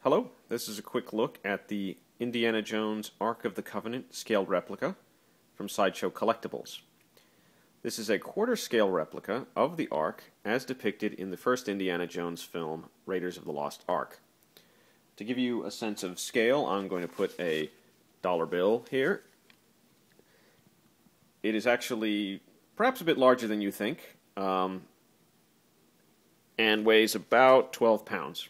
Hello, this is a quick look at the Indiana Jones Ark of the Covenant scaled replica from Sideshow Collectibles. This is a quarter-scale replica of the Ark as depicted in the first Indiana Jones film, Raiders of the Lost Ark. To give you a sense of scale, I'm going to put a dollar bill here. It is actually perhaps a bit larger than you think, and weighs about 12 pounds.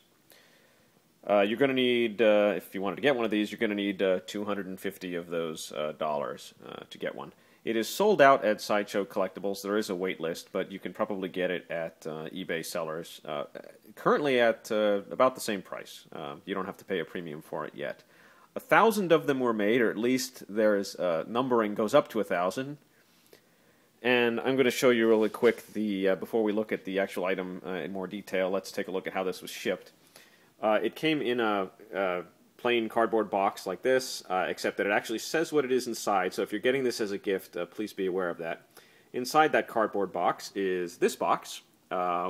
You're going to need, if you wanted to get one of these, you're going to need 250 of those dollars to get one. It is sold out at Sideshow Collectibles. There is a wait list, but you can probably get it at eBay sellers. Currently at about the same price. You don't have to pay a premium for it yet. 1,000 of them were made, or at least there is numbering goes up to 1,000. And I'm going to show you really quick before we look at the actual item in more detail. Let's take a look at how this was shipped. It came in a plain cardboard box like this, except that it actually says what it is inside, so if you're getting this as a gift, please be aware of that. Inside that cardboard box is this box,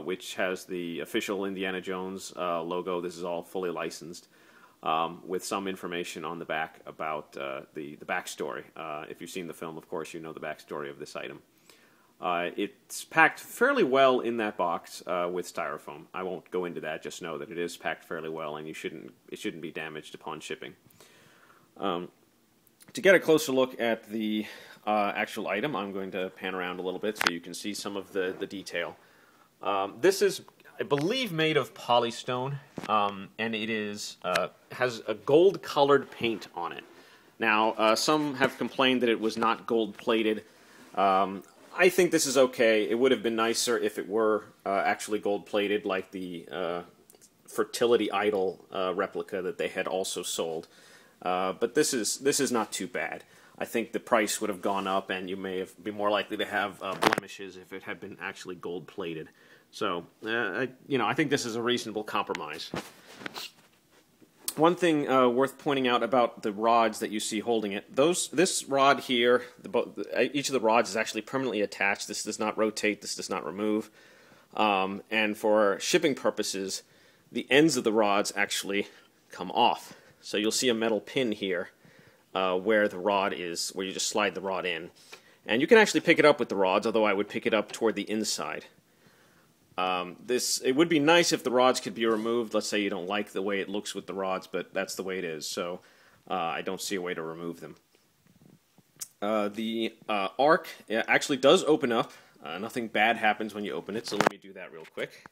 which has the official Indiana Jones logo. This is all fully licensed, with some information on the back about the backstory. If you've seen the film, of course, you know the backstory of this item. It's packed fairly well in that box with styrofoam. I won't go into that. Just know that it is packed fairly well, and it shouldn't be damaged upon shipping. To get a closer look at the actual item, I'm going to pan around a little bit so you can see some of the detail. This is, I believe, made of polystone, and it has a gold-colored paint on it. Now, some have complained that it was not gold-plated. I think this is okay. It would have been nicer if it were actually gold-plated, like the Fertility Idol replica that they had also sold. But this is not too bad. I think the price would have gone up, and you may have been more likely to have blemishes if it had been actually gold-plated. So, I think this is a reasonable compromise. One thing worth pointing out about the rods that you see holding it, this rod here, each of the rods is actually permanently attached. This does not rotate, this does not remove. And for shipping purposes, the ends of the rods actually come off. So you'll see a metal pin here where the rod is, where you just slide the rod in. And you can actually pick it up with the rods, although I would pick it up toward the inside. It would be nice if the rods could be removed. Let's say you don't like the way it looks with the rods, but that's the way it is, so I don't see a way to remove them. The Ark actually does open up. Nothing bad happens when you open it, so let me do that real quick.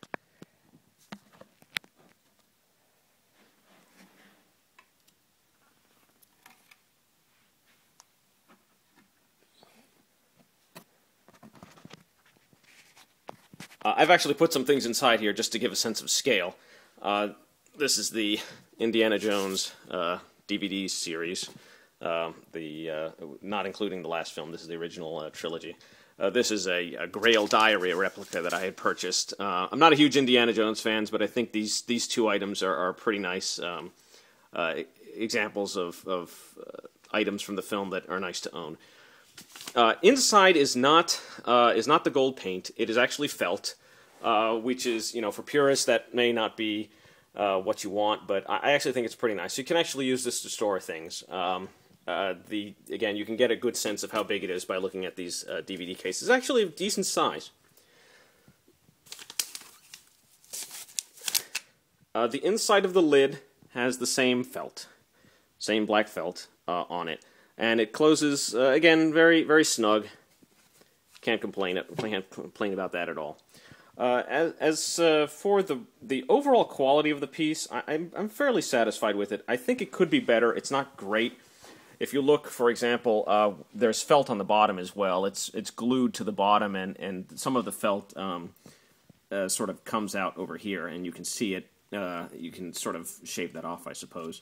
I've actually put some things inside here just to give a sense of scale. This is the Indiana Jones DVD series, not including the last film. This is the original trilogy. This is a Grail Diary replica that I had purchased. I'm not a huge Indiana Jones fan, but I think these two items are pretty nice examples of items from the film that are nice to own. Inside is not the gold paint. It is actually felt, which is, for purists that may not be what you want, but I actually think it's pretty nice. You can actually use this to store things. Again, you can get a good sense of how big it is by looking at these DVD cases. It's actually a decent size. The inside of the lid has the same felt, same black felt on it. And it closes, again, very, very snug. Can't complain about that at all. As for the overall quality of the piece, I'm fairly satisfied with it. I think it could be better. It's not great. If you look, for example, there's felt on the bottom as well. It's glued to the bottom, and some of the felt sort of comes out over here, and you can see it. You can sort of shave that off, I suppose.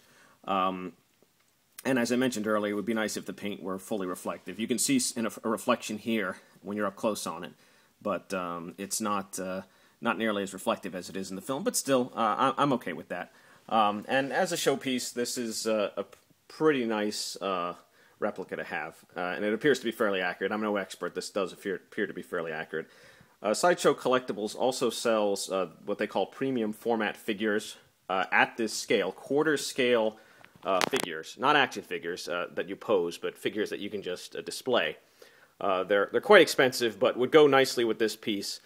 And as I mentioned earlier, it would be nice if the paint were fully reflective. You can see a reflection here when you're up close on it, but it's not nearly as reflective as it is in the film, but still, I'm okay with that. And as a showpiece, this is a pretty nice replica to have, and it appears to be fairly accurate. I'm no expert. This does appear to be fairly accurate. Sideshow Collectibles also sells what they call premium format figures at this scale, quarter scale figures, not action figures that you pose, but figures that you can just display. They're quite expensive, but would go nicely with this piece.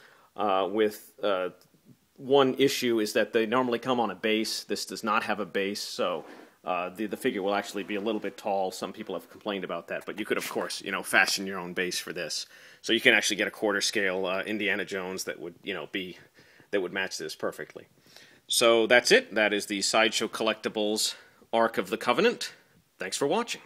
One issue is that they normally come on a base. This does not have a base, so the figure will actually be a little bit tall. Some people have complained about that, but you could, of course, fashion your own base for this. So you can actually get a quarter scale Indiana Jones that would, that would match this perfectly. So that's it. That is the Sideshow Collectibles Ark of the Covenant. Thanks for watching.